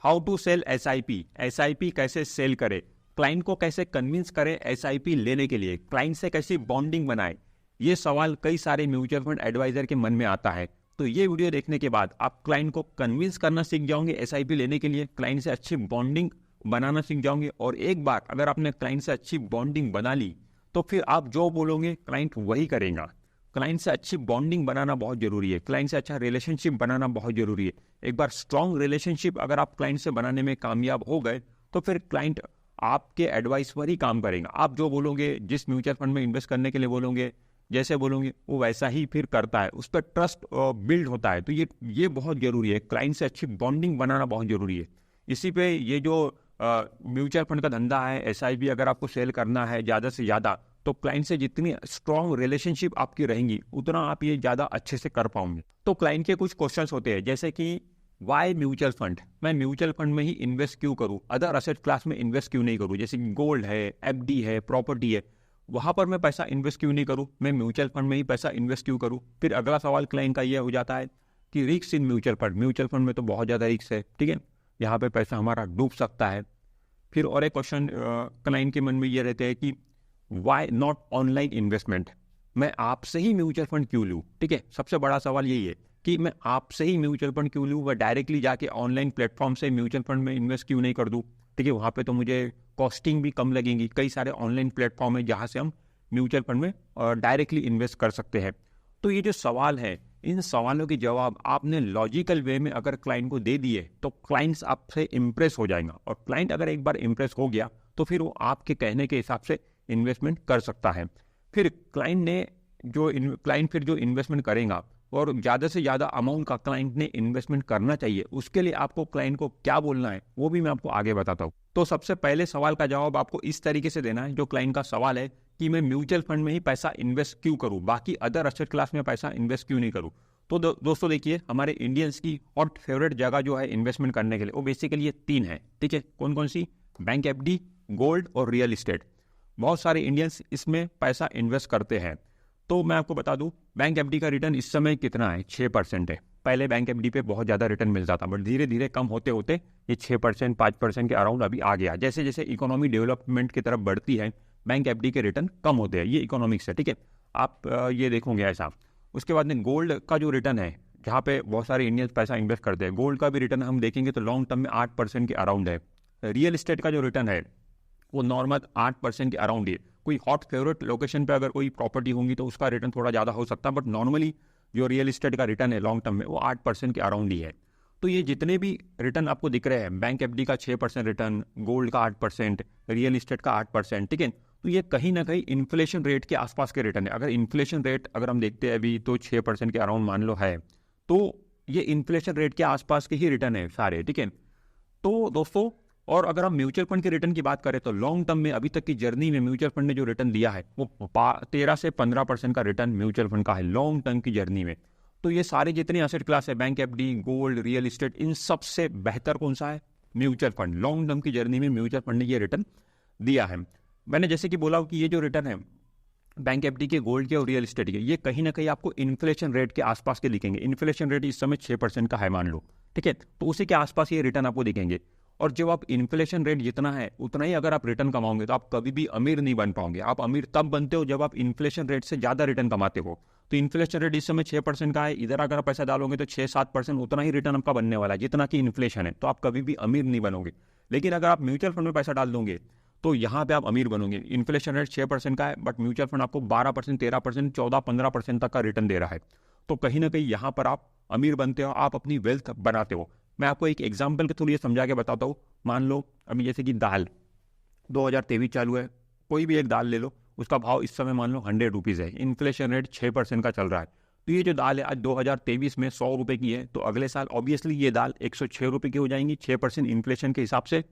How to sell SIP, SIP कैसे sell करे, client को कैसे कन्विंस करे एसआईपी लेने के लिए, क्लाइंट से कैसी बॉन्डिंग बनाए। ये सवाल कई सारे म्यूचुअल फंड एडवाइजर के मन में आता है। तो ये वीडियो देखने के बाद आप क्लाइंट को कन्विंस करना सीख जाओगे एसआईपी लेने के लिए, क्लाइंट से अच्छी बॉन्डिंग बनाना सीख जाओगे। और एक बार अगर आपने क्लाइंट से अच्छी बॉन्डिंग बना ली तो फिर आप जो बोलोगे क्लाइंट वही करेगा। क्लाइंट से अच्छी बॉन्डिंग बनाना बहुत जरूरी है, क्लाइंट से अच्छा रिलेशनशिप बनाना बहुत जरूरी है। एक बार स्ट्रॉन्ग रिलेशनशिप अगर आप क्लाइंट से बनाने में कामयाब हो गए तो फिर क्लाइंट आपके एडवाइस पर ही काम करेगा। आप जो बोलोगे, जिस म्यूचुअल फंड में इन्वेस्ट करने के लिए बोलोगे, जैसे बोलोगे वो वैसा ही फिर करता है, उस पर ट्रस्ट बिल्ड होता है। तो ये बहुत जरूरी है, क्लाइंट से अच्छी बॉन्डिंग बनाना बहुत जरूरी है। इसी पे ये जो म्यूचुअल फंड का धंधा है, एसआईपी अगर आपको सेल करना है ज़्यादा से ज़्यादा, तो क्लाइंट से जितनी स्ट्रॉन्ग रिलेशनशिप आपकी रहेंगी उतना आप ये ज़्यादा अच्छे से कर पाओगे। तो क्लाइंट के कुछ क्वेश्चंस होते हैं, जैसे कि वाई म्यूचुअल फंड, मैं म्यूचुअल फंड में ही इन्वेस्ट क्यों करूँ, अदर असेट क्लास में इन्वेस्ट क्यों नहीं करूँ, जैसे गोल्ड है, एफडी है, प्रॉपर्टी है, वहाँ पर मैं पैसा इन्वेस्ट क्यों नहीं करूँ, मैं म्यूचुअल फंड में ही पैसा इन्वेस्ट क्यों करूँ। फिर अगला सवाल क्लाइंट का ये हो जाता है कि risk in mutual fund, mutual fund में तो बहुत ज़्यादा रिस्क है, ठीक है, यहाँ पे पैसा हमारा डूब सकता है। फिर और एक क्वेश्चन क्लाइंट के मन में ये रहते हैं कि वाई नॉट ऑनलाइन इन्वेस्टमेंट, मैं आपसे ही म्यूचुअल फंड क्यों लूँ, ठीक है। सबसे बड़ा सवाल यही है कि मैं आपसे ही म्यूचुअल फंड क्यों लूँ, वह डायरेक्टली जाके ऑनलाइन प्लेटफॉर्म से म्यूचुअल फंड में इन्वेस्ट क्यों नहीं कर दूँ, ठीक है, वहाँ पे तो मुझे कॉस्टिंग भी कम लगेगी। कई सारे ऑनलाइन प्लेटफॉर्म है जहाँ से हम म्यूचुअल फंड में डायरेक्टली इन्वेस्ट कर सकते हैं। तो ये जो सवाल है, इन सवालों के जवाब आपने लॉजिकल वे में अगर क्लाइंट को दे दिए तो क्लाइंट्स आपसे इम्प्रेस हो जाएगा। और क्लाइंट अगर एक बार इम्प्रेस हो गया तो फिर वो आपके कहने के हिसाब से इन्वेस्टमेंट कर सकता है। फिर क्लाइंट फिर जो इन्वेस्टमेंट करेगा और ज़्यादा से ज़्यादा अमाउंट का क्लाइंट ने इन्वेस्टमेंट करना चाहिए, उसके लिए आपको क्लाइंट को क्या बोलना है वो भी मैं आपको आगे बताता हूँ। तो सबसे पहले सवाल का जवाब आपको इस तरीके से देना है, जो क्लाइंट का सवाल है कि मैं म्यूचुअल फंड में ही पैसा इन्वेस्ट क्यों करूँ, बाकी अदर असेट क्लास में पैसा इन्वेस्ट क्यों नहीं करूँ। तो दोस्तों देखिए, हमारे इंडियंस की हॉट फेवरेट जगह जो है इन्वेस्टमेंट करने के लिए वो बेसिकली ये तीन है, ठीक है। कौन कौन सी? बैंक एफडी, गोल्ड और रियल इस्टेट। बहुत सारे इंडियंस इसमें पैसा इन्वेस्ट करते हैं। तो मैं आपको बता दूं, बैंक एफडी का रिटर्न इस समय कितना है? 6% है। पहले बैंक एफडी पे बहुत ज़्यादा रिटर्न मिलता था, बट धीरे धीरे कम होते होते ये 6%, 5% के अराउंड अभी आ गया। जैसे जैसे इकोनॉमी डेवलपमेंट की तरफ बढ़ती है, बैंक एफडी के रिटर्न कम होते हैं। ये इकोनॉमिक्स है, ठीक है, आप ये देखोगे ऐसा। उसके बाद में गोल्ड का जो रिटर्न है, जहाँ पे बहुत सारे इंडियंस पैसा इन्वेस्ट करते हैं, गोल्ड का भी रिटर्न हम देखेंगे तो लॉन्ग टर्म में 8% के अराउंड है। रियल इस्टेट का जो रिटर्न है वो नॉर्मल 8% के अराउंड है। कोई हॉट फेवरेट लोकेशन पे अगर कोई प्रॉपर्टी होंगी तो उसका रिटर्न थोड़ा ज़्यादा हो सकता है, बट नॉर्मली जो रियल इस्टेट का रिटर्न है लॉन्ग टर्म में वो 8% के अराउंड ही है। तो ये जितने भी रिटर्न आपको दिख रहे हैं, बैंक एफडी का 6% रिटर्न, गोल्ड का 8%, रियल इस्टेट का 8%, ठीक है, तो ये कहीं ना कहीं इन्फ्लेशन रेट के आसपास के रिटर्न है। अगर इन्फ्लेशन रेट अगर हम देखते हैं अभी तो 6% के अराउंड मान लो है, तो ये इन्फ्लेशन रेट के आसपास के ही रिटर्न है सारे, ठीक है। तो दोस्तों, और अगर हम म्यूचुअल फंड के रिटर्न की बात करें तो लॉन्ग टर्म में अभी तक की जर्नी में म्यूचुअल फंड ने जो रिटर्न दिया है वो 13 से 15% का रिटर्न म्यूचुअल फंड का है लॉन्ग टर्म की जर्नी में। तो ये सारे जितने एसेट क्लास है, bank FD, gold, real estate, इन सबसे बेहतर कौन सा है? Mutual fund. लॉन्ग टर्म की जर्नी में म्यूचुअल फंड ने ये रिटर्न दिया है। मैंने जैसे कि बोला कि ये जो रिटर्न है बैंक एफडी के, गोल्ड के और रियल इस्टेट के, ये कहीं ना कहीं आपको इन्फ्लेशन रेट के आसपास के दिखेंगे। इन्फ्लेशन रेट इस समय 6% का है मान लो, ठीक है, तो उसी के आसपास ये रिटर्न आपको दिखेंगे। और जब आप इन्फ्लेशन रेट जितना है उतना ही अगर आप रिटर्न कमाओगे तो आप कभी भी अमीर नहीं बन पाओगे। आप अमीर तब बनते हो जब आप इन्फ्लेशन रेट से ज़्यादा रिटर्न कमाते हो। तो इन्फ्लेशन रेट इस समय 6% का है, इधर अगर आप पैसा डालोगे तो 6-7% उतना ही रिटर्न आपका बनने वाला है जितना कि इन्फ्लेशन है। तो आप कभी भी अमीर नहीं बनोगे। लेकिन अगर आप म्यूचुअल फंड में पैसा डाल दोगे तो यहाँ पे आप अमीर बनोगे। इन्फ्लेशन रेट 6% का है, बट म्यूचुअल फंड आपको 12%, 13%, 14-15% तक का रिटर्न दे रहा है। तो कहीं ना कहीं यहाँ पर आप अमीर बनते हो, आप अपनी वेल्थ बनाते हो। मैं आपको एक एग्जाम्पल के थ्रू ये समझा के बताता हूँ। मान लो अभी जैसे कि दाल 2023 चालू है, कोई भी एक दाल ले लो, उसका भाव इस समय मान लो 100 रुपीज़ है, इन्फ्लेशन रेट 6% का चल रहा है। तो ये जो दाल है आज 2023 में 100 रुपये की है, तो अगले साल ऑब्वियसली ये दाल 106 रुपये की हो जाएंगी 6% इन्फ्लेशन के हिसाब से।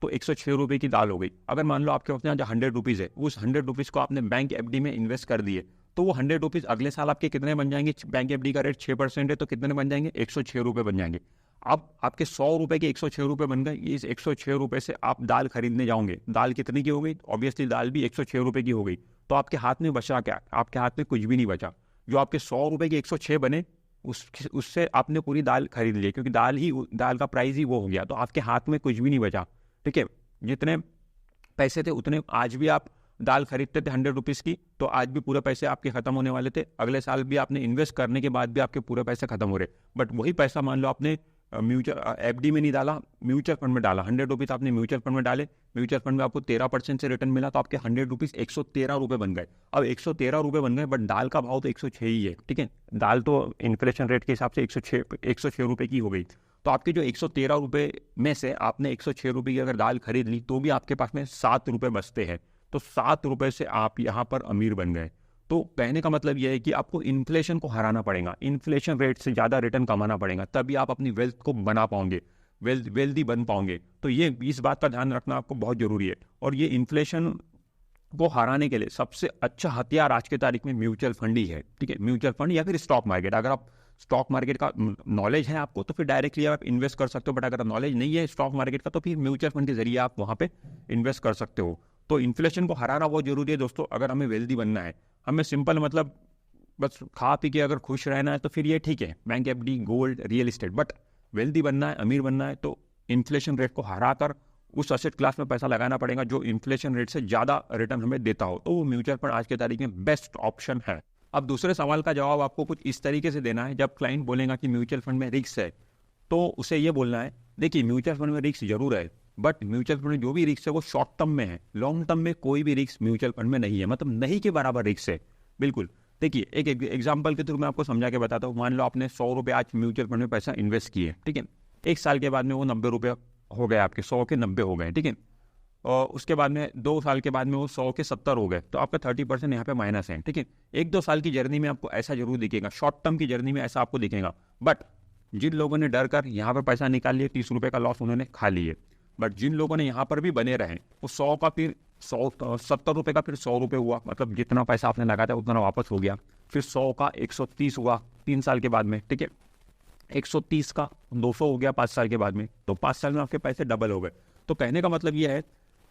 तो 106 रुपये की दाल हो गई। अगर मान लो आपके पास जो 100 रुपीज़ है, उस 100 रुपीज़ को आपने बैंक एफडी में इन्वेस्ट कर दिए, तो वो 100 रुपीज़ अगले साल आपके कितने बन जाएंगे? बैंक एफडी का रेट 6% है तो कितने बन जाएंगे? 106 रुपये बन जाएंगे। अब आपके 100 रुपये के 106 रुपये बन गए। इस 106 रुपये से आप दाल खरीदने जाओगे, दाल कितनी की हो गई? ऑब्वियसली दाल भी 106 रुपये की हो गई। तो आपके हाथ में बचा क्या? आपके हाथ में कुछ भी नहीं बचा। जो आपके 100 रुपये के 106 बने, उससे आपने पूरी दाल खरीद ली, क्योंकि दाल का प्राइस ही वो हो गया, तो आपके हाथ में कुछ भी नहीं बचा। ठीक है, जितने पैसे थे उतने, आज भी आप दाल खरीदते थे 100 रुपीज़ की, तो आज भी पूरे पैसे आपके खत्म होने वाले थे। अगले साल भी आपने इन्वेस्ट करने के बाद भी आपके पूरे पैसे खत्म हो रहे, बट वही पैसा मान लो आपने म्यूचुअल एफडी में नहीं डाला, म्यूचुअल फंड में डाला। 100 रुपीज़ आपने म्यूचुअल फंड में डाले, म्यूचुअल फंड में आपको 13% से रिटर्न मिला, तो आपके 100 रुपीज़ 113 रुपये बन गए। अब 113 रुपये बन गए, बट दाल का भाव तो 106 ही है। ठीक है, दाल तो इन्फ्लेशन रेट के हिसाब से 106 रुपये की हो गई। तो आपके जो 113 रुपये में से आपने 106 रुपये की अगर दाल खरीद ली, तो भी आपके पास में 7 रुपये बचते हैं। तो 7 रुपये से आप यहाँ पर अमीर बन गए। तो कहने का मतलब यह है कि आपको इन्फ्लेशन को हराना पड़ेगा, इन्फ्लेशन रेट से ज़्यादा रिटर्न कमाना पड़ेगा, तभी आप अपनी वेल्थ को बना पाओगे, वेल्दी बन पाओगे। तो ये इस बात का ध्यान रखना आपको बहुत ज़रूरी है। और ये इन्फ्लेशन को हराने के लिए सबसे अच्छा हथियार आज की तारीख में म्यूचुअल फंड ही है। ठीक है, म्यूचुअल फंड या फिर स्टॉक मार्केट। अगर आप स्टॉक मार्केट का नॉलेज है आपको, तो फिर डायरेक्टली आप इन्वेस्ट कर सकते हो, बट अगर नॉलेज नहीं है स्टॉक मार्केट का, तो फिर म्यूचुअल फंड के जरिए आप वहाँ पे इन्वेस्ट कर सकते हो। तो इन्फ्लेशन को हराना बहुत जरूरी है दोस्तों, अगर हमें वेल्दी बनना है। हमें सिंपल मतलब बस खा पी के अगर खुश रहना है तो फिर ये ठीक है, bank FD, gold, real estate. But wealthy बनना है, अमीर बनना है, तो इन्फ्लेशन रेट को हरा कर उस असेट क्लास में पैसा लगाना पड़ेगा जो इन्फ्लेशन रेट से ज़्यादा रिटर्न हमें देता हो। तो वो म्यूचुअल फंड आज की तारीख में बेस्ट ऑप्शन है। अब दूसरे सवाल का जवाब आपको कुछ इस तरीके से देना है। जब क्लाइंट बोलेगा कि म्यूचुअल फंड में रिस्क है, तो उसे ये बोलना है, देखिए म्यूचुअल फंड में रिस्क जरूर है, बट म्यूचुअल फंड में जो भी रिस्क है वो शॉर्ट टर्म में है, लॉन्ग टर्म में कोई भी रिस्क म्यूचुअल फंड में नहीं है, मतलब नहीं के बराबर रिस्क है बिल्कुल। देखिए एक एग्जांपल के थ्रू मैं आपको समझा के बताता हूँ। मान लो आपने 100 रुपये आज म्यूचुअल फंड में पैसा इन्वेस्ट किए, ठीक है, एक साल के बाद में वो 90 रुपये हो गए, आपके 100 के 90 हो गए, ठीक है, और उसके बाद में 2 साल के बाद में वो 100 के 70 हो गए, तो आपका 30% यहाँ पे माइनस है। ठीक है, 1-2 साल की जर्नी में आपको ऐसा जरूर दिखेगा, शॉर्ट टर्म की जर्नी में ऐसा आपको दिखेगा। बट जिन लोगों ने डर कर यहाँ पर पैसा निकाल लिए, 30 रुपये का लॉस उन्होंने खा लिए, बट जिन लोगों ने यहाँ पर भी बने रहे, वो 100 का फिर 70 रुपये का फिर 100 रुपये हुआ, मतलब जितना पैसा आपने लगाया था उतना वापस हो गया। फिर 100 का 130 हुआ 3 साल के बाद में, ठीक है, 130 का 200 हो गया 5 साल के बाद में, तो 5 साल में आपके पैसे डबल हो गए। तो कहने का मतलब ये है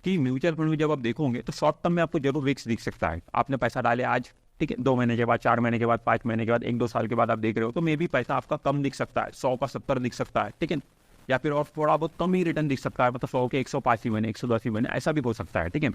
कि म्यूचुअल फंड में जब आप देखोगे तो शॉर्ट टर्म में आपको जरूर रिस्क दिख सकता है। आपने पैसा डाले आज, ठीक है, 2 महीने के बाद, 4 महीने के बाद, 5 महीने के बाद, 1-2 साल के बाद आप देख रहे हो, तो मे भी पैसा आपका कम दिख सकता है, 100 का 70 दिख सकता है, ठीक है, या फिर और थोड़ा बहुत कम ही रिटर्न दिख सकता है, मतलब 100 के 105 ही महीने, 110 ही महीने, ऐसा भी हो सकता है। ठीक है,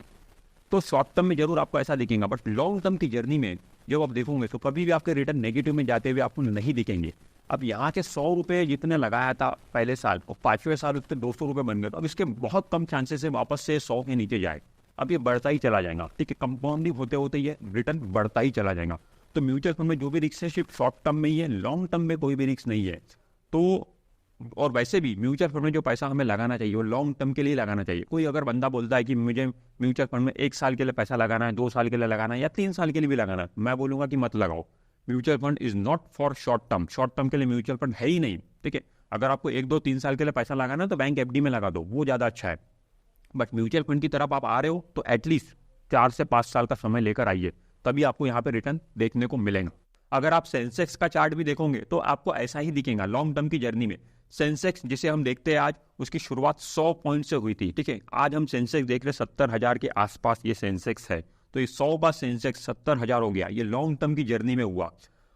तो शॉर्ट टर्म में जरूर आपको ऐसा दिखेगा, बट लॉन्ग टर्म की जर्नी में जब आप देखोगे तो कभी भी आपके रिटर्न नेगेटिव में जाते हुए आपको नहीं दिखेंगे। अब यहाँ के 100 रुपये जितने लगाया था पहले साल, और 5वें साल उसके 200 रुपये बन गए, तो अब इसके बहुत कम चांसेस है वापस से 100 के नीचे जाए। अब ये बढ़ता ही चला जाएगा, ठीक है, कंपाउंडिंग होते होते ये रिटर्न बढ़ता ही चला जाएगा। तो म्यूचुअल फंड में जो भी रिस्क है सिर्फ शॉर्ट टर्म में ही है, लॉन्ग टर्म में कोई भी रिस्क नहीं है। तो और वैसे भी म्यूचुअल फंड में जो पैसा हमें लगाना चाहिए वो लॉन्ग टर्म के लिए लगाना चाहिए। कोई अगर बंदा बोलता है कि मुझे म्यूचुअल फंड में 1 साल के लिए पैसा लगाना है, 2 साल के लिए लगाना है, या 3 साल के लिए भी लगाना है, मैं बोलूँगा कि मत लगाओ। Mutual fund is not for short term, short term के लिए म्यूचुअल फंड है ही नहीं। ठीक है, अगर आपको 1-2-3 साल के लिए पैसा लगाना है तो बैंक एफडी में लगा दो, वो ज़्यादा अच्छा है। बट म्यूचुअल फंड की तरफ आप आ रहे हो तो एटलीस्ट 4 से 5 साल का समय लेकर आइए, तभी आपको यहाँ पे रिटर्न देखने को मिलेगा। अगर आप सेंसेक्स का चार्ट भी देखोगे तो आपको ऐसा ही दिखेगा लॉन्ग टर्म की जर्नी में। सेंसेक्स जिसे हम देखते हैं आज, उसकी शुरुआत 100 पॉइंट से हुई थी, ठीक है, आज हम सेंसेक्स देख रहे 70,000 के आसपास ये सेंसेक्स है। तो ये 100 बार सेंसेक्स 70,000 हो गया, ये लॉन्ग टर्म की जर्नी में हुआ।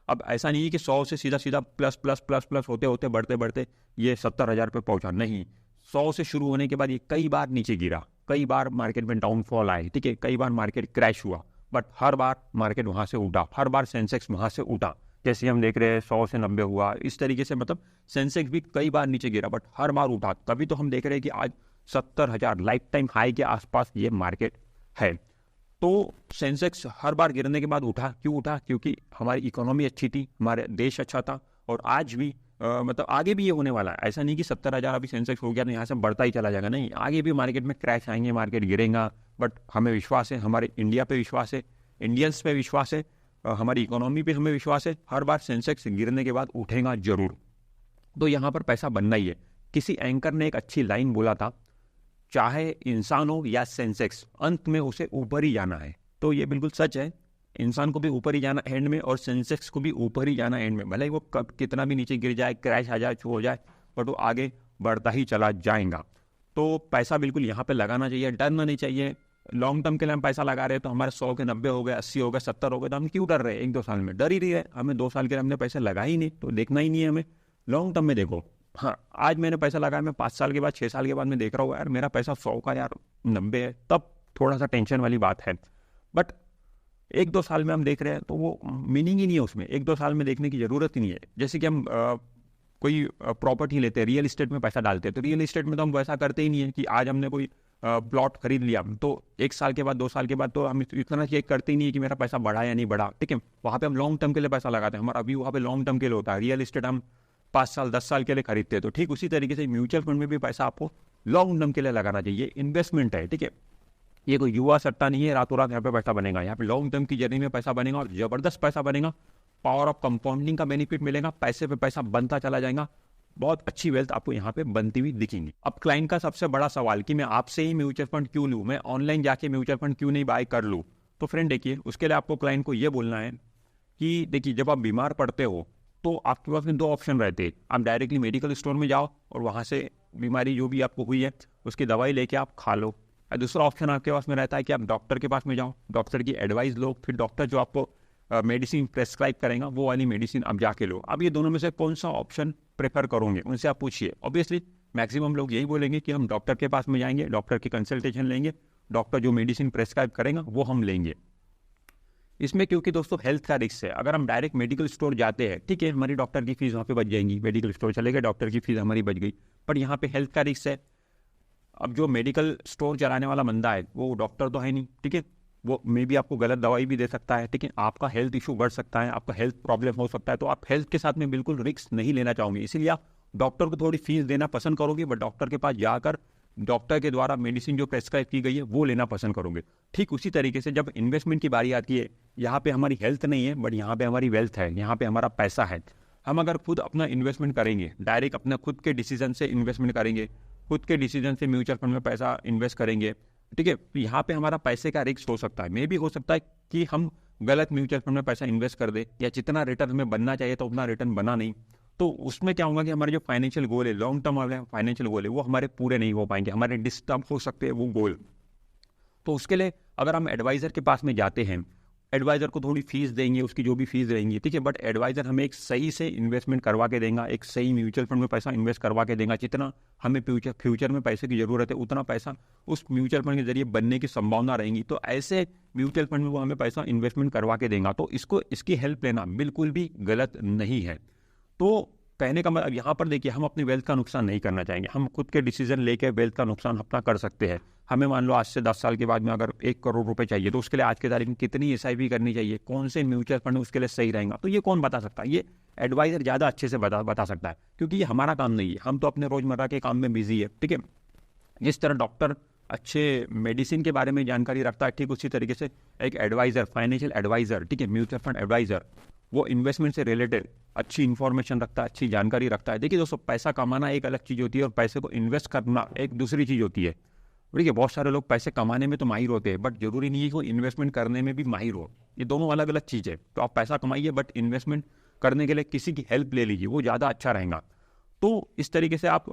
अब ऐसा नहीं है कि 100 से सीधा सीधा प्लस प्लस प्लस प्लस होते होते बढ़ते बढ़ते ये 70,000 पे पहुंचा, नहीं। 100 से शुरू होने के बाद ये कई बार नीचे गिरा, कई बार मार्केट में डाउनफॉल आए, ठीक है, कई बार मार्केट क्रैश हुआ, बट हर बार मार्केट वहां से उठा, हर बार सेंसेक्स वहां से उठा। जैसे हम देख रहे हैं 100 से 90 हुआ, इस तरीके से मतलब सेंसेक्स भी कई बार नीचे गिरा, बट हर बार उठा। तभी तो हम देख रहे हैं कि आज 70,000 लाइफ टाइम हाई के आसपास ये मार्केट है। तो सेंसेक्स हर बार गिरने के बाद उठा, क्यों उठा? क्योंकि हमारी इकोनॉमी अच्छी थी, हमारे देश अच्छा था, और आज भी मतलब आगे भी ये होने वाला है। ऐसा नहीं कि 70,000 अभी सेंसेक्स हो गया तो यहाँ से बढ़ता ही चला जाएगा, नहीं, आगे भी मार्केट में क्रैश आएंगे, मार्केट गिरेगा, बट हमें विश्वास है, हमारे इंडिया पे विश्वास है, इंडियंस पे विश्वास है, हमारी इकोनॉमी पे हमें विश्वास है, हर बार सेंसेक्स गिरने के बाद उठेगा जरूर। तो यहाँ पर पैसा बनना ही है। किसी एंकर ने एक अच्छी लाइन बोला था, चाहे इंसान हो या सेंसेक्स, अंत में उसे ऊपर ही जाना है। तो ये बिल्कुल सच है, इंसान को भी ऊपर ही जाना एंड में, और सेंसेक्स को भी ऊपर ही जाना एंड में। भले ही वो कब कितना भी नीचे गिर जाए, क्रैश आ जाए, छू हो जाए, बट वो आगे बढ़ता ही चला जाएगा। तो पैसा बिल्कुल यहाँ पे लगाना चाहिए, डरना नहीं चाहिए। लॉन्ग टर्म के लिए हम पैसा लगा रहे हैं तो हमारे 100 के 90 हो गए, 80 हो गए, 70 हो गए, तो हम क्यों डर रहे हैं? 1-2 साल में डर ही रही है हमें। 2 साल के लिए हमने पैसे लगा ही नहीं, तो देखना ही नहीं है हमें। लॉन्ग टर्म में देखो, हाँ आज मैंने पैसा लगाया, मैं 5 साल के बाद 6 साल के बाद मैं देख रहा हूँ यार मेरा पैसा 100 का यार 90 है, तब थोड़ा सा टेंशन वाली बात है। बट 1-2 साल में हम देख रहे हैं तो वो मीनिंग ही नहीं है उसमें, 1-2 साल में देखने की ज़रूरत ही नहीं है। जैसे कि हम कोई प्रॉपर्टी लेते हैं, रियल इस्टेट में पैसा डालते हैं, तो रियल इस्टेट में तो हम वैसा करते ही नहीं है कि आज हमने कोई प्लॉट खरीद लिया तो 1 साल के बाद 2 साल के बाद तो हम इतना चेक करते ही नहीं है कि मेरा पैसा बढ़ा या नहीं बढ़ा, ठीक है। वहाँ पे हम लॉन्ग टर्म के लिए पैसा लगाते हैं, हमारा अभी वहाँ पे लॉन्ग टर्म के लिए होता है। रियल इस्टेट हम 5 साल 10 साल के लिए खरीदते हैं, तो ठीक उसी तरीके से म्यूचुअल फंड में भी पैसा आपको लॉन्ग टर्म के लिए लगाना चाहिए। इन्वेस्टमेंट है, ठीक है, ये कोई युवा सट्टा नहीं है रातों रात यहाँ पे पैसा बनेगा। यहाँ पे लॉन्ग टर्म की जर्नी में पैसा बनेगा और जबरदस्त पैसा बनेगा। पावर ऑफ कंपाउंडिंग का बेनिफिट मिलेगा, पैसे पे पैसा बनता चला जाएगा, बहुत अच्छी वेल्थ आपको यहाँ पे बनती हुई दिखेंगी। अब क्लाइंट का सबसे बड़ा सवाल कि मैं आपसे ही म्यूचुअल फंड क्यों लूँ, मैं ऑनलाइन जाके म्यूचुअल फंड क्यों नहीं बाय कर लूँ? तो फ्रेंड देखिए, उसके लिए आपको क्लाइंट को ये बोलना है कि देखिए जब आप बीमार पड़ते हो तो आपके पास में 2 ऑप्शन रहते हैं। आप डायरेक्टली मेडिकल स्टोर में जाओ और वहाँ से बीमारी जो भी आपको हुई है उसकी दवाई लेके आप खा लो। और दूसरा ऑप्शन आपके पास में रहता है कि आप डॉक्टर के पास में जाओ, डॉक्टर की एडवाइस लो, फिर डॉक्टर जो आपको मेडिसिन प्रेस्क्राइब करेगा वो वाली मेडिसिन आप जाके लो। अब ये दोनों में से कौन सा ऑप्शन प्रेफर करोगे, उनसे आप पूछिए। ऑब्वियसली मैक्सिमम लोग यही बोलेंगे कि हम डॉक्टर के पास में जाएंगे, डॉक्टर की कंसल्टेशन लेंगे, डॉक्टर जो मेडिसिन प्रेस्क्राइब करेगा वो हम लेंगे। इसमें क्योंकि दोस्तों हेल्थ का रिस्क है। अगर हम डायरेक्ट मेडिकल स्टोर जाते हैं, ठीक है, हमारी डॉक्टर की फीस वहाँ पे बच जाएंगी, मेडिकल स्टोर चले गए, डॉक्टर की फीस हमारी बच गई, पर यहाँ पे हेल्थ का रिस्क है। अब जो मेडिकल स्टोर चलाने वाला बंदा है वो डॉक्टर तो है नहीं, ठीक है, वो मे भी आपको गलत दवाई भी दे सकता है, ठीक है, आपका हेल्थ इशू बढ़ सकता है, आपका हेल्थ प्रॉब्लम हो सकता है, तो आप हेल्थ के साथ में बिल्कुल रिस्क नहीं लेना चाहोगे, इसीलिए आप डॉक्टर को थोड़ी फीस देना पसंद करोगे, बट डॉक्टर के पास जाकर डॉक्टर के द्वारा मेडिसिन जो प्रेस्क्राइब की गई है वो लेना पसंद करोगे। ठीक उसी तरीके से जब इन्वेस्टमेंट की बारी आती है, यहाँ पे हमारी हेल्थ नहीं है बट यहाँ पे हमारी वेल्थ है, यहाँ पे हमारा पैसा है। हम अगर खुद अपना इन्वेस्टमेंट करेंगे, डायरेक्ट अपना खुद के डिसीजन से इन्वेस्टमेंट करेंगे, खुद के डिसीजन से म्यूचुअल फंड में पैसा इन्वेस्ट करेंगे, ठीक है, यहाँ पे हमारा पैसे का रिस्क हो सकता है। मे भी हो सकता है कि हम गलत म्यूचुअल फंड में पैसा इन्वेस्ट कर दे, या जितना रिटर्न हमें बनना चाहिए तो उतना रिटर्न बना नहीं, तो उसमें क्या होगा कि हमारे जो फाइनेंशियल गोल है, लॉन्ग टर्म वाले फाइनेंशियल गोल है, वो हमारे पूरे नहीं हो पाएंगे, हमारे डिस्टर्ब हो सकते हैं वो गोल। तो उसके लिए अगर हम एडवाइज़र के पास में जाते हैं, एडवाइज़र को थोड़ी फीस देंगे, उसकी जो भी फीस रहेंगी, ठीक है, बट एडवाइज़र हमें एक सही से इन्वेस्टमेंट करवा के देगा, एक सही म्यूचुअल फंड में पैसा इन्वेस्ट करवा के देगा। जितना हमें फ्यूचर में पैसे की ज़रूरत है उतना पैसा उस म्यूचुअल फंड के जरिए बनने की संभावना रहेंगी, तो ऐसे म्यूचुअल फंड में वो हमें पैसा इन्वेस्टमेंट करवा के देगा। तो इसकी हेल्प लेना बिल्कुल भी गलत नहीं है। तो कहने का मतलब यहाँ पर देखिए, हम अपनी वेल्थ का नुकसान नहीं करना चाहेंगे, हम खुद के डिसीजन लेके वेल्थ का नुकसान अपना कर सकते हैं। हमें मान लो आज से 10 साल के बाद में अगर 1 करोड़ रुपए चाहिए, तो उसके लिए आज के तारीख में कितनी SIP करनी चाहिए, कौन से म्यूचुअल फंड उसके लिए सही रहेगा, तो ये कौन बता सकता है? ये एडवाइजर ज़्यादा अच्छे से बता सकता है, क्योंकि ये हमारा काम नहीं है, हम तो अपने रोजमर्रा के काम में बिजी है, ठीक है। जिस तरह डॉक्टर अच्छे मेडिसिन के बारे में जानकारी रखता है, ठीक उसी तरीके से एक एडवाइज़र, फाइनेंशियल एडवाइज़र, ठीक है, म्यूचुअल फंड एडवाइज़र, वो इन्वेस्टमेंट से रिलेटेड अच्छी इन्फॉर्मेशन रखता है, अच्छी जानकारी रखता है। देखिए दोस्तों, पैसा कमाना एक अलग चीज़ होती है और पैसे को इन्वेस्ट करना एक दूसरी चीज़ होती है। देखिए बहुत सारे लोग पैसे कमाने में तो माहिर होते हैं, बट जरूरी नहीं है कि वो इन्वेस्टमेंट करने में भी माहिर हो, ये दोनों अलग अलग चीज़ है। तो आप पैसा कमाइए बट इन्वेस्टमेंट करने के लिए किसी की हेल्प ले लीजिए, वो ज़्यादा अच्छा रहेगा। तो इस तरीके से आप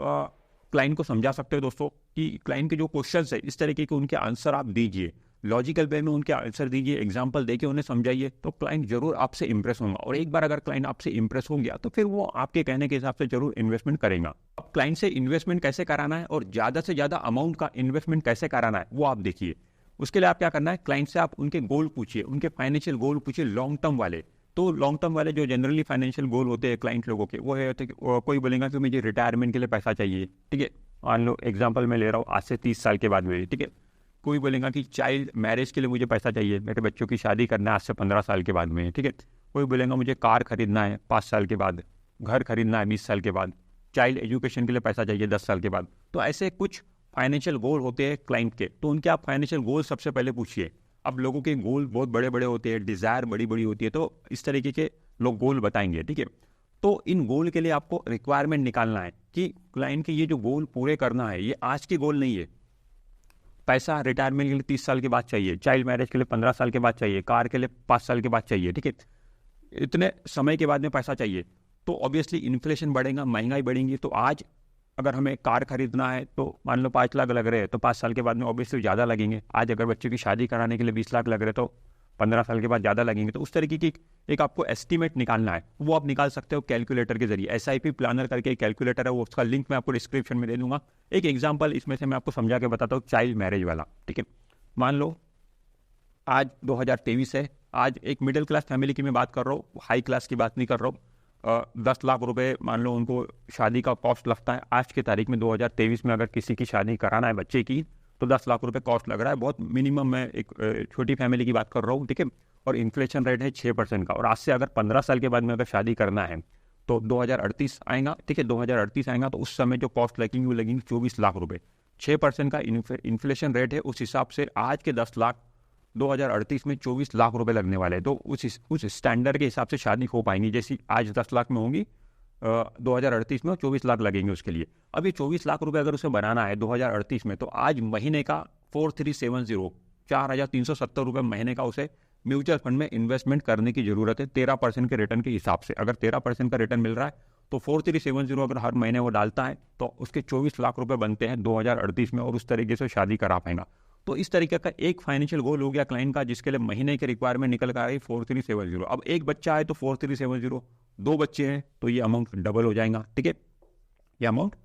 क्लाइंट को समझा सकते हो दोस्तों कि क्लाइंट के जो क्वेश्चंस है इस तरीके के उनके आंसर आप दीजिए, लॉजिकल वे में उनके आंसर दीजिए, एग्जाम्पल देके उन्हें समझाइए, तो क्लाइंट जरूर आपसे इंप्रेस होगा। और एक बार अगर क्लाइंट आपसे इंप्रेस हो गया तो फिर वो आपके कहने के हिसाब से जरूर इन्वेस्टमेंट करेगा। अब क्लाइंट से इन्वेस्टमेंट कैसे कराना है और ज़्यादा से ज़्यादा अमाउंट का इन्वेस्टमेंट कैसे कराना है वो आप देखिए। उसके लिए आप क्या करना है, क्लाइंट से आप उनके गोल पूछिए, उनके फाइनेंशियल गोल पूछिए लॉन्ग टर्म वाले। तो लॉन्ग टर्म वाले जो जनरली फाइनेंशियल गोल होते हैं क्लाइंट लोगों के, वो है कोई बोलेगा कि मुझे रिटायरमेंट के लिए पैसा चाहिए, ठीक है, मान लो एग्जाम्पल मैं ले रहा हूँ आज से 30 साल के बाद में, ठीक है। कोई बोलेगा कि चाइल्ड मैरिज के लिए मुझे पैसा चाहिए, मेरे बच्चों की शादी करना है आज से 15 साल के बाद में, ठीक है। कोई बोलेगा मुझे कार खरीदना है 5 साल के बाद, घर खरीदना है 20 साल के बाद, चाइल्ड एजुकेशन के लिए पैसा चाहिए 10 साल के बाद। तो ऐसे कुछ फाइनेंशियल गोल होते हैं क्लाइंट के, तो उनके आप फाइनेंशियल गोल सबसे पहले पूछिए। अब लोगों के गोल बहुत बड़े बड़े होते हैं, डिज़ायर बड़ी बड़ी होती है, तो इस तरीके के लोग गोल बताएंगे, ठीक है। तो इन गोल के लिए आपको रिक्वायरमेंट निकालना है कि क्लाइंट के ये जो गोल पूरे करना है, ये आज के गोल नहीं है। पैसा रिटायरमेंट के लिए 30 साल के बाद चाहिए, चाइल्ड मैरिज के लिए 15 साल के बाद चाहिए, कार के लिए 5 साल के बाद चाहिए, ठीक है, इतने समय के बाद में पैसा चाहिए। तो ऑब्वियसली इन्फ्लेशन बढ़ेगा, महंगाई बढ़ेंगी, तो आज अगर हमें कार खरीदना है तो मान लो 5 लाख लग रहे हैं, तो 5 साल के बाद में ऑब्वियसली ज़्यादा लगेंगे। आज अगर बच्चों की शादी कराने के लिए 20 लाख लग रहे हैं तो 15 साल के बाद ज़्यादा लगेंगे। तो उस तरीके की एक आपको एस्टीमेट निकालना है, वो आप निकाल सकते हो कैलकुलेटर के जरिए। SIP प्लानर करके एक कैलकुलेटर है, वो उसका लिंक मैं आपको डिस्क्रिप्शन में दे दूंगा। एक एग्जाम्पल इसमें से मैं आपको समझा के बताता हूँ, चाइल्ड मैरिज वाला। ठीक है, मान लो आज 2023 है, आज एक मिडिल क्लास फैमिली की मैं बात कर रहा हूँ, हाई क्लास की बात नहीं कर रहा हूँ। 10 लाख रुपए मान लो उनको शादी का कॉस्ट लगता है। आज की तारीख में 2023 में अगर किसी की शादी कराना है बच्चे की, तो 10 लाख रुपए कॉस्ट लग रहा है। बहुत मिनिमम, मैं एक छोटी फैमिली की बात कर रहा हूँ। ठीक है, और इन्फ्लेशन रेट है 6% का। और आज से अगर 15 साल के बाद में अगर शादी करना है तो 2038 आएगा। ठीक है, 2038 आएगा तो उस समय जो कॉस्ट लगेंगी वो लगेंगी 24 लाख रुपए। 6% का इन्फ्लेशन रेट है, उस हिसाब से आज के 10 लाख 2038 में 24 लाख रुपए लगने वाले हैं। तो उस स्टैंडर्ड के हिसाब से शादी हो पाएंगी, जैसी आज 10 लाख में होंगी 2038 में 24 लाख लगेंगे उसके लिए। अब ये 24 लाख रुपए अगर उसे बनाना है 2038 में, तो आज महीने का 4370 4,370 रुपये महीने का उसे म्यूचुअल फंड में इन्वेस्टमेंट करने की जरूरत है 13% के रिटर्न के हिसाब से। अगर 13% का रिटर्न मिल रहा है तो 4370 अगर हर महीने वो डालता है तो उसके 24 लाख रुपए बनते हैं 2038 में, और उस तरीके से शादी करा पाएगा। तो इस तरीके का एक फाइनेंशियल गोल हो गया क्लाइंट का, जिसके लिए महीने की रिक्वायरमेंट निकल कर आई 4370। अब एक बच्चा है तो 4370, 2 बच्चे हैं तो ये अमाउंट डबल हो जाएगा। ठीक है, ये अमाउंट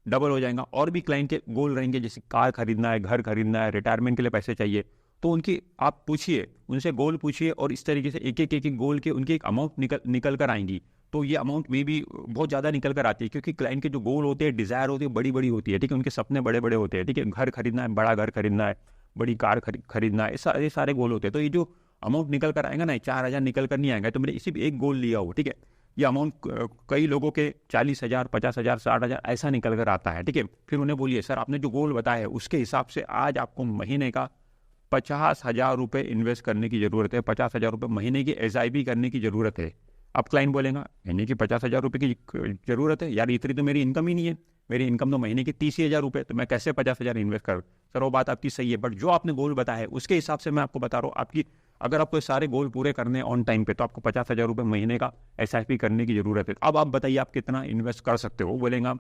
डबल हो जाएगा। और भी क्लाइंट के गोल रहेंगे, जैसे कार खरीदना है, घर खरीदना है, रिटायरमेंट के लिए पैसे चाहिए, तो उनकी आप पूछिए, उनसे गोल पूछिए, और इस तरीके से एक गोल के उनकी एक अमाउंट निकल कर आएंगी। तो ये अमाउंट में भी बहुत ज़्यादा निकल कर आती है, क्योंकि क्लाइंट के जो गोल होते हैं, डिज़ायर होती है, बड़ी बड़ी होती है। ठीक है, उनके सपने बड़े बड़े होते हैं। ठीक है, घर खरीदना है, बड़ा घर खरीदना है, बड़ी कार खरीदना है, ये सारे गोल होते हैं। तो ये जो अमाउंट निकल कर आएगा ना, 4,000 निकल कर नहीं आएगा, तो मैंने इसी एक गोल लिया हो। ठीक है, ये अमाउंट कई लोगों के 40,000, 50,000, 60,000 ऐसा निकल कर आता है। ठीक है, फिर उन्हें बोलिए सर आपने जो गोल बताया है उसके हिसाब से आज आपको महीने का 50,000 रुपये इन्वेस्ट करने की जरूरत है। 50,000 रुपये महीने की SIP करने की जरूरत है। अब क्लाइंट बोलेगा महीने की 50,000 रुपये की जरूरत है, यार इतनी तो मेरी इनकम ही नहीं है, मेरी इनकम तो महीने की 30,000 रुपये, तो मैं कैसे 50,000 इन्वेस्ट करूँ। सर वो बात आपकी सही है, बट जो आपने गोल बताया है उसके हिसाब से मैं आपको बता रहा हूँ, आपकी अगर आपको सारे गोल पूरे करने हैं ऑन टाइम पे, तो आपको 50,000 रुपये महीने का SIP करने की जरूरत है। अब आप बताइए आप कितना इन्वेस्ट कर सकते हो। बोलेगा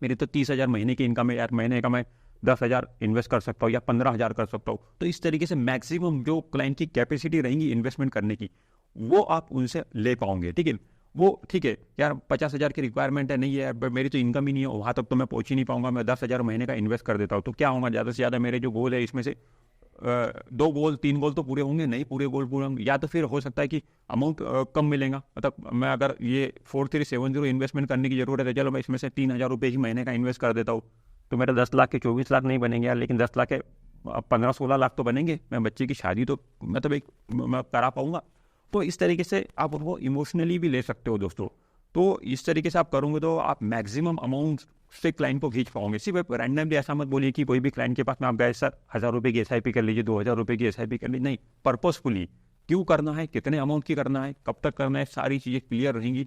मेरी तो 30,000 महीने की इनकम है यार, महीने का मैं 10,000 इन्वेस्ट कर सकता हूँ या 15,000 कर सकता हूँ। तो इस तरीके से मैक्सिमम जो क्लाइंट की कैपेसिटी रहेंगी इन्वेस्टमेंट करने की, वो आप उनसे ले पाओगे। ठीक है, वो ठीक है यार 50,000 की रिक्वायरमेंट है, नहीं है यार मेरी तो इनकम ही नहीं है, वहाँ तक तो मैं पहुँच ही नहीं पाऊंगा, मैं 10,000 महीने का इन्वेस्ट कर देता हूँ, तो क्या होगा, ज़्यादा से ज़्यादा मेरे जो गोल है इसमें से 2 गोल 3 गोल तो पूरे होंगे, नहीं पूरे गोल पूरे होंगे। या तो फिर हो सकता है कि अमाउंट कम मिलेगा, मतलब मैं अगर ये 4370 इन्वेस्टमेंट करने की जरूरत है, चलो मैं इसमें से 3,000 रुपये ही महीने का इन्वेस्ट कर देता हूँ, तो मेरा 10 लाख के 24 लाख नहीं बनेंगे यार, लेकिन 10 लाख के 15-16 लाख तो बनेंगे। मैं बच्चे की शादी तो मतलब मैं करा पाऊंगा। तो इस तरीके से आप उनको इमोशनली भी ले सकते हो दोस्तों। तो इस तरीके से आप करोगे तो आप मैक्सिमम अमाउंट से क्लाइंट को खींच पाओगे। सिर्फ रैंडमली ऐसा मत बोलिए कि कोई भी क्लाइंट के पास में आप गए सर 1,000 रुपये की SIP कर लीजिए, 2,000 रुपये की SIP कर लीजिए, नहीं, पर्पसफुली क्यों करना है, कितने अमाउंट की करना है, कब तक करना है, सारी चीज़ें क्लियर रहेंगी।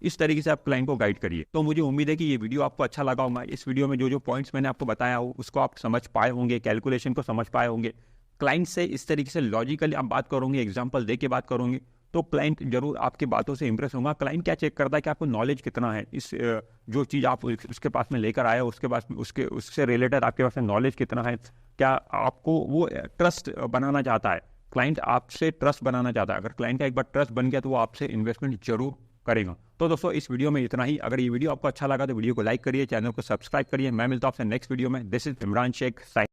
इस तरीके से आप क्लाइंट को गाइड करिए। तो मुझे उम्मीद है कि ये वीडियो आपको अच्छा लगा होगा। इस वीडियो में जो पॉइंट्स मैंने आपको बताया हो उसको आप समझ पाए होंगे, कैलकुलेशन को समझ पाए होंगे। क्लाइंट से इस तरीके से लॉजिकली आप बात करोगे, एग्जाम्पल दे के बात करोगे, तो क्लाइंट जरूर आपकी बातों से इंप्रेस होगा। क्लाइंट क्या चेक करता है कि आपको नॉलेज कितना है, इस जो चीज़ आप उसके पास में लेकर आए हो उसके पास उससे रिलेटेड आपके पास में नॉलेज कितना है, क्या आपको वो ट्रस्ट बनाना चाहता है। क्लाइंट आपसे ट्रस्ट बनाना चाहता है। अगर क्लाइंट का एक बार ट्रस्ट बन गया तो वो आपसे इन्वेस्टमेंट जरूर करेगा। तो दोस्तों इस वीडियो में इतना ही। अगर ये वीडियो आपको अच्छा लगा तो वीडियो को लाइक करिए, चैनल को सब्सक्राइब करिए। मैं मिलता हूं आपसे नेक्स्ट वीडियो में। This is Imran Sheikh.